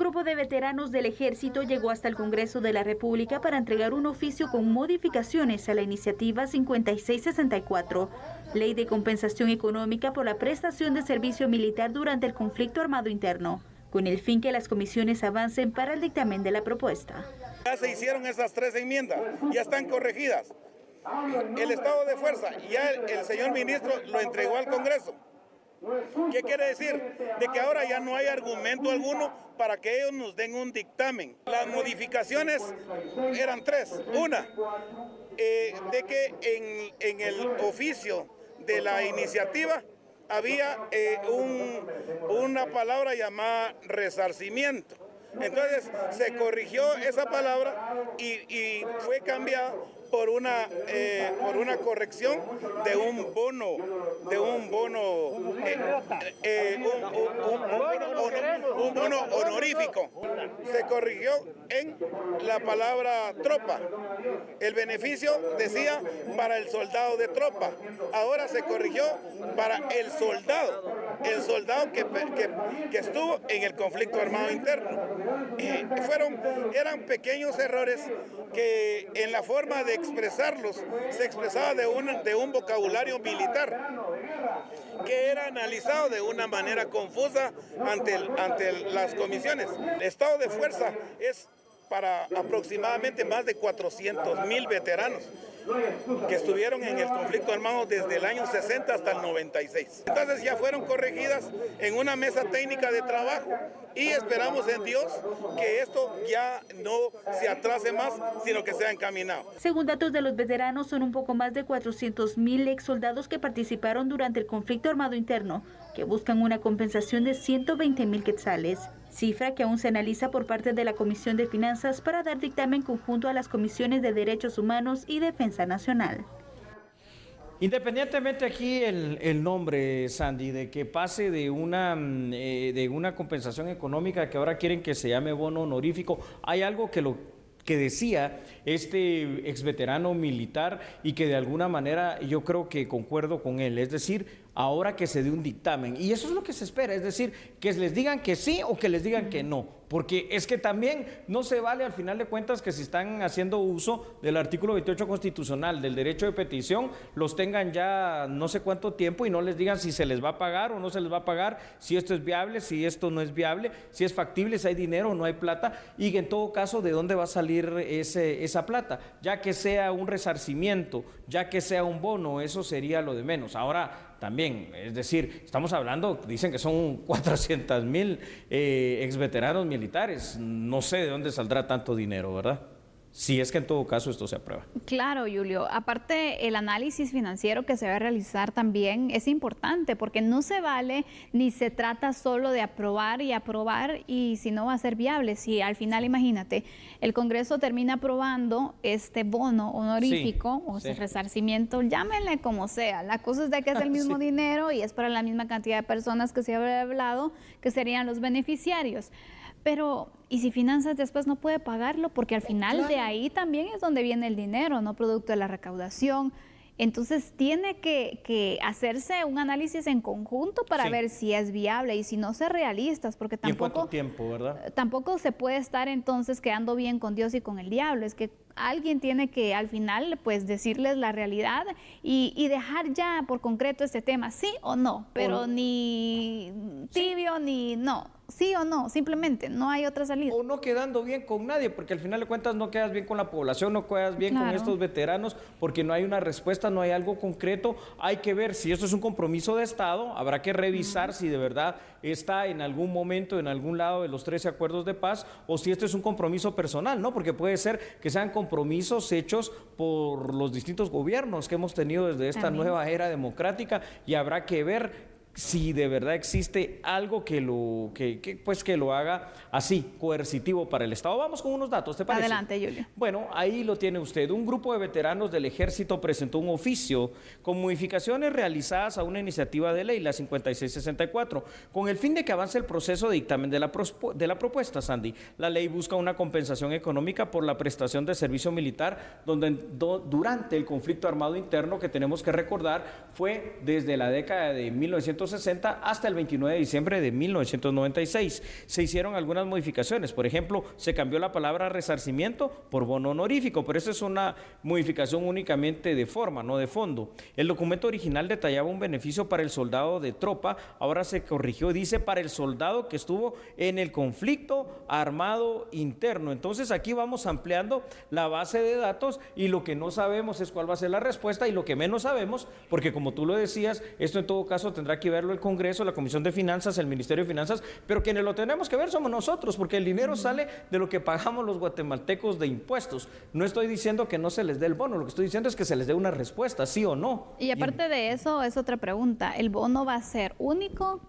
grupo de veteranos del Ejército llegó hasta el Congreso de la República para entregar un oficio con modificaciones a la iniciativa 5664, Ley de Compensación Económica por la prestación de servicio militar durante el conflicto armado interno, con el fin que las comisiones avancen para el dictamen de la propuesta. Ya se hicieron esas 3 enmiendas, ya están corregidas. El estado de fuerza, ya el señor ministro lo entregó al Congreso. ¿Qué quiere decir? De que ahora ya no hay argumento alguno para que ellos nos den un dictamen. Las modificaciones eran 3. Una, de que en el oficio de la iniciativa había una palabra llamada resarcimiento. Entonces se corrigió esa palabra y fue cambiada por una corrección de un bono honorífico. Se corrigió en la palabra tropa. El beneficio decía para el soldado de tropa. Ahora se corrigió para el soldado que estuvo en el conflicto armado interno. Eran pequeños errores que en la forma de expresarlos se expresaba de un vocabulario militar que era analizado de una manera confusa ante las comisiones. El estado de fuerza es para aproximadamente más de 400,000 veteranos que estuvieron en el conflicto armado desde el año 60 hasta el 96. Entonces ya fueron corregidas en una mesa técnica de trabajo y esperamos en Dios que esto ya no se atrase más, sino que sea encaminado. Según datos de los veteranos, son un poco más de 400,000 exsoldados que participaron durante el conflicto armado interno, que buscan una compensación de 120,000 quetzales, cifra que aún se analiza por parte de la Comisión de Finanzas para dar dictamen conjunto a las comisiones de Derechos Humanos y Defensa Nacional. Independientemente aquí el nombre, Sandy, de que pase de una compensación económica que ahora quieren que se llame bono honorífico, hay algo que decía este exveterano militar y que de alguna manera yo creo que concuerdo con él, es decir, ahora que se dé un dictamen, y eso es lo que se espera, es decir, que les digan que sí o que les digan que no, porque es que también no se vale al final de cuentas que si están haciendo uso del artículo 28 constitucional del derecho de petición, los tengan ya no sé cuánto tiempo y no les digan si se les va a pagar o no se les va a pagar, si esto es viable, si esto no es viable, si es factible, si hay dinero o no hay plata, y en todo caso de dónde va a salir esa plata, ya que sea un resarcimiento, ya que sea un bono, eso sería lo de menos. Ahora también, es decir, estamos hablando, dicen que son 400,000 exveteranos militares, no sé de dónde saldrá tanto dinero, ¿verdad? Si es que en todo caso esto se aprueba. Claro, Julio. Aparte, el análisis financiero que se va a realizar también es importante porque no se vale ni se trata solo de aprobar y si no va a ser viable. Si al final, imagínate, el Congreso termina aprobando este bono honorífico o resarcimiento, llámenle como sea. La cosa es de que es el mismo dinero y es para la misma cantidad de personas que se había hablado que serían los beneficiarios. Pero, ¿y si Finanzas después no puede pagarlo? Porque al final de ahí también es donde viene el dinero, no producto de la recaudación. Entonces tiene que hacerse un análisis en conjunto para ver si es viable y si no ser realistas, porque tampoco, ¿y en cuánto tiempo, verdad? Tampoco se puede estar entonces quedando bien con Dios y con el diablo. Es que alguien tiene que al final pues decirles la realidad y dejar ya por concreto este tema, sí o no, pero ni tibio ni no. Sí o no, simplemente no hay otra salida. O no quedando bien con nadie, porque al final de cuentas no quedas bien con la población, no quedas bien con estos veteranos, porque no hay una respuesta, no hay algo concreto. Hay que ver si esto es un compromiso de Estado, habrá que revisar si de verdad está en algún momento, en algún lado de los 13 acuerdos de paz, o si esto es un compromiso personal, ¿no? Porque puede ser que sean compromisos hechos por los distintos gobiernos que hemos tenido desde esta nueva era democrática, y habrá que ver si de verdad existe algo que lo haga así, coercitivo para el Estado. Vamos con unos datos, ¿te parece? Adelante, Julio. Bueno, ahí lo tiene usted. Un grupo de veteranos del Ejército presentó un oficio con modificaciones realizadas a una iniciativa de ley, la 5664, con el fin de que avance el proceso de dictamen de la propuesta, Sandy. La ley busca una compensación económica por la prestación de servicio militar durante el conflicto armado interno, que tenemos que recordar fue desde la década de 1960 1960 hasta el 29 de diciembre de 1996. Se hicieron algunas modificaciones. Por ejemplo, se cambió la palabra resarcimiento por bono honorífico, pero esa es una modificación únicamente de forma, no de fondo. El documento original detallaba un beneficio para el soldado de tropa, ahora se corrigió, dice para el soldado que estuvo en el conflicto armado interno. Entonces aquí vamos ampliando la base de datos y lo que no sabemos es cuál va a ser la respuesta y lo que menos sabemos, porque como tú lo decías, esto en todo caso tendrá que verlo el Congreso, la Comisión de Finanzas, el Ministerio de Finanzas, pero quienes lo tenemos que ver somos nosotros, porque el dinero sale de lo que pagamos los guatemaltecos de impuestos. No estoy diciendo que no se les dé el bono, lo que estoy diciendo es que se les dé una respuesta, sí o no. Y aparte de eso, es otra pregunta, ¿el bono va a ser único?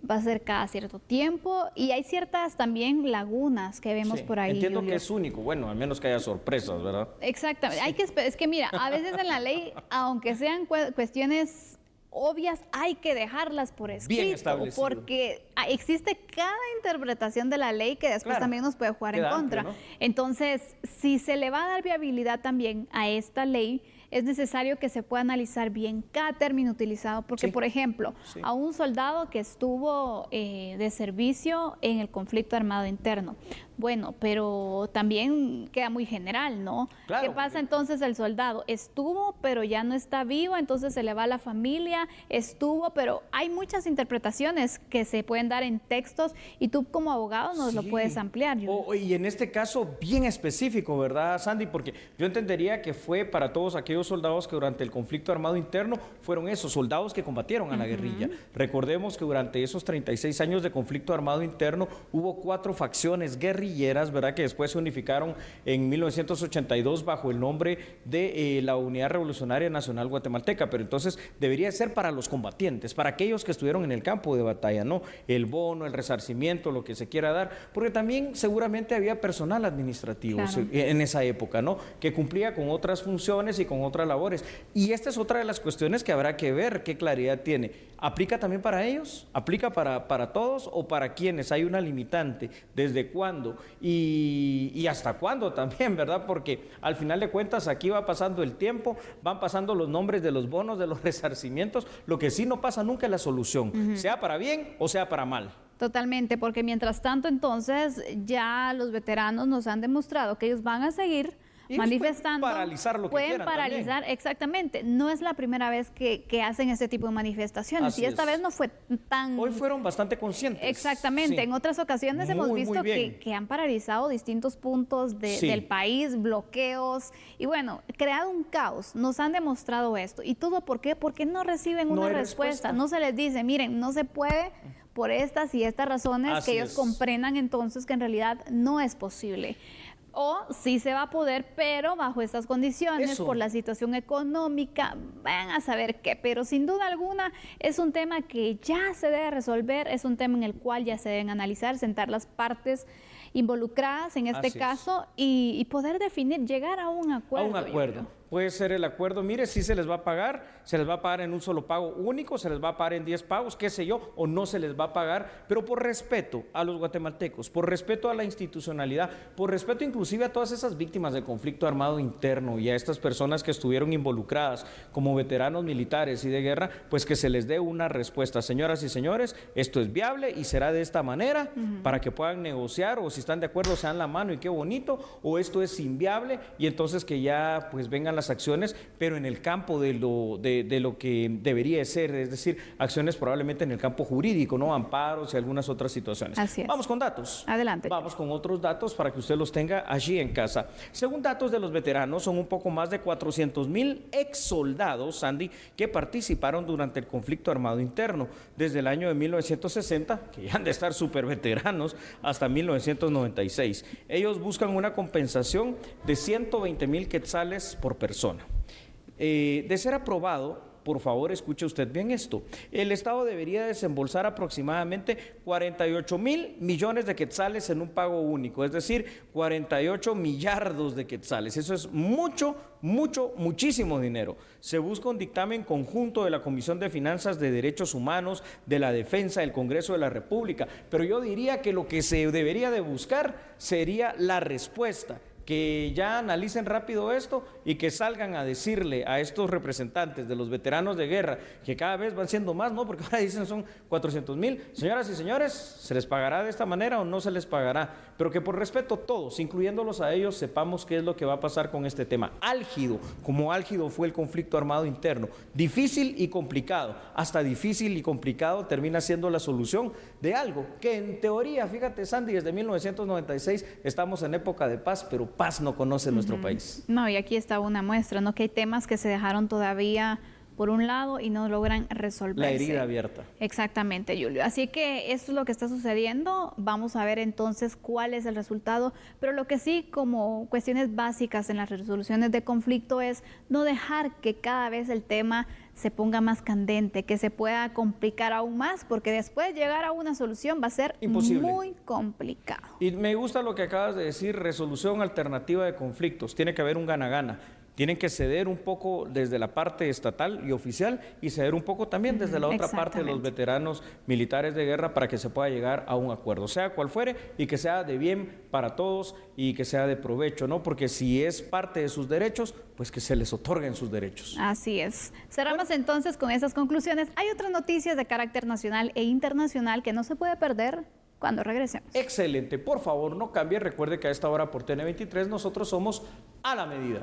¿Va a ser cada cierto tiempo? Y hay ciertas también lagunas que vemos por ahí. Entiendo, Julio, que es único, bueno, al menos que haya sorpresas, ¿verdad? Exactamente. Sí. Es que mira, a veces en la ley, aunque sean cuestiones obvias, hay que dejarlas por escrito. Bien establecido. Porque existe cada interpretación de la ley que después también nos puede jugar en contra. Amplio, ¿no? Entonces, si se le va a dar viabilidad también a esta ley, es necesario que se pueda analizar bien cada término utilizado, porque, por ejemplo, a un soldado que estuvo de servicio en el conflicto armado interno, bueno, pero también queda muy general, ¿no? Claro. ¿Qué pasa entonces el soldado? Estuvo, pero ya no está vivo, entonces se le va a la familia, estuvo, pero hay muchas interpretaciones que se pueden dar en textos y tú como abogado nos lo puedes ampliar. Y en este caso bien específico, ¿verdad, Sandy? Porque yo entendería que fue para todos aquellos soldados que durante el conflicto armado interno fueron esos soldados que combatieron a la guerrilla. Recordemos que durante esos 36 años de conflicto armado interno hubo 4 facciones guerrilleras, ¿verdad?, que después se unificaron en 1982 bajo el nombre de la Unidad Revolucionaria Nacional Guatemalteca, pero entonces debería ser para los combatientes, para aquellos que estuvieron en el campo de batalla, ¿no? El bono, el resarcimiento, lo que se quiera dar, porque también seguramente había personal administrativo en esa época, ¿no?, que cumplía con otras funciones y con otras labores. Y esta es otra de las cuestiones que habrá que ver qué claridad tiene. ¿Aplica también para ellos? ¿Aplica para todos o para quienes? Hay una limitante. ¿Desde cuándo? Y hasta cuándo también, ¿verdad? Porque al final de cuentas aquí va pasando el tiempo, van pasando los nombres de los bonos, de los resarcimientos. Lo que sí no pasa nunca es la solución, sea para bien o sea para mal. Totalmente, porque mientras tanto entonces ya los veteranos nos han demostrado que ellos van a seguir manifestando, pueden paralizar lo que quieran paralizar también. Exactamente, no es la primera vez que hacen este tipo de manifestaciones. Así y esta vez no fue tan... Hoy fueron bastante conscientes. Exactamente, en otras ocasiones hemos visto que han paralizado distintos puntos del país, bloqueos, y bueno, creado un caos, nos han demostrado esto. ¿Y todo por qué? Porque no reciben una respuesta, no se les dice, miren, no se puede por estas y estas razones, que ellos comprendan entonces que en realidad no es posible. O sí se va a poder, pero bajo estas condiciones, por la situación económica, van a saber qué. Pero sin duda alguna es un tema que ya se debe resolver, es un tema en el cual ya se deben analizar, sentar las partes involucradas en este caso y poder definir, llegar a un acuerdo. A un acuerdo. Puede ser el acuerdo, mire, si se les va a pagar en un solo pago único, se les va a pagar en 10 pagos, qué sé yo, o no se les va a pagar, pero por respeto a los guatemaltecos, por respeto a la institucionalidad, por respeto inclusive a todas esas víctimas del conflicto armado interno y a estas personas que estuvieron involucradas como veteranos militares y de guerra, pues que se les dé una respuesta. Señoras y señores, esto es viable y será de esta manera para que puedan negociar, o si están de acuerdo se dan la mano y qué bonito, o esto es inviable y entonces que ya pues vengan las acciones, pero en el campo de lo que debería ser, es decir, acciones probablemente en el campo jurídico, ¿no? Amparos y algunas otras situaciones. Así es. Vamos con datos. Adelante. Vamos con otros datos para que usted los tenga allí en casa. Según datos de los veteranos, son un poco más de 400,000 ex soldados, Sandy, que participaron durante el conflicto armado interno, desde el año de 1960, que ya han de estar súper veteranos, hasta 1996. Ellos buscan una compensación de 120,000 quetzales por persona. De ser aprobado, por favor, escuche usted bien esto, el Estado debería desembolsar aproximadamente 48,000 millones de quetzales en un pago único, es decir, 48 millardos de quetzales. Eso es muchísimo dinero. Se busca un dictamen conjunto de la Comisión de Finanzas, de Derechos Humanos, de la Defensa, del Congreso de la República, pero yo diría que lo que se debería de buscar sería la respuesta, que ya analicen rápido esto y que salgan a decirle a estos representantes de los veteranos de guerra, que cada vez van siendo más, ¿no? Porque ahora dicen son 400,000. Señoras y señores, ¿se les pagará de esta manera o no se les pagará? Pero que por respeto todos, incluyéndolos a ellos, sepamos qué es lo que va a pasar con este tema. Álgido, como álgido fue el conflicto armado interno. Difícil y complicado. Hasta difícil y complicado termina siendo la solución de algo que en teoría, fíjate Sandy, desde 1996 estamos en época de paz, pero paz no conoce nuestro país. No, y aquí está una muestra, ¿no? Que hay temas que se dejaron todavía por un lado y no logran resolverse. La herida abierta. Exactamente, Julio. Así que esto es lo que está sucediendo. Vamos a ver entonces cuál es el resultado. Pero lo que sí, como cuestiones básicas en las resoluciones de conflicto, es no dejar que cada vez el tema se ponga más candente, que se pueda complicar aún más, porque después llegar a una solución va a ser imposible, muy complicado. Y me gusta lo que acabas de decir, resolución alternativa de conflictos. Tiene que haber un gana-gana. Tienen que ceder un poco desde la parte estatal y oficial y ceder un poco también desde la otra parte de los veteranos militares de guerra para que se pueda llegar a un acuerdo, sea cual fuere, y que sea de bien para todos y que sea de provecho, ¿no? Porque si es parte de sus derechos, pues que se les otorguen sus derechos. Así es. Cerramos entonces con esas conclusiones. Hay otras noticias de carácter nacional e internacional que no se puede perder cuando regresemos. Excelente. Por favor, no cambie. Recuerde que a esta hora por TN23 nosotros somos A la Medida.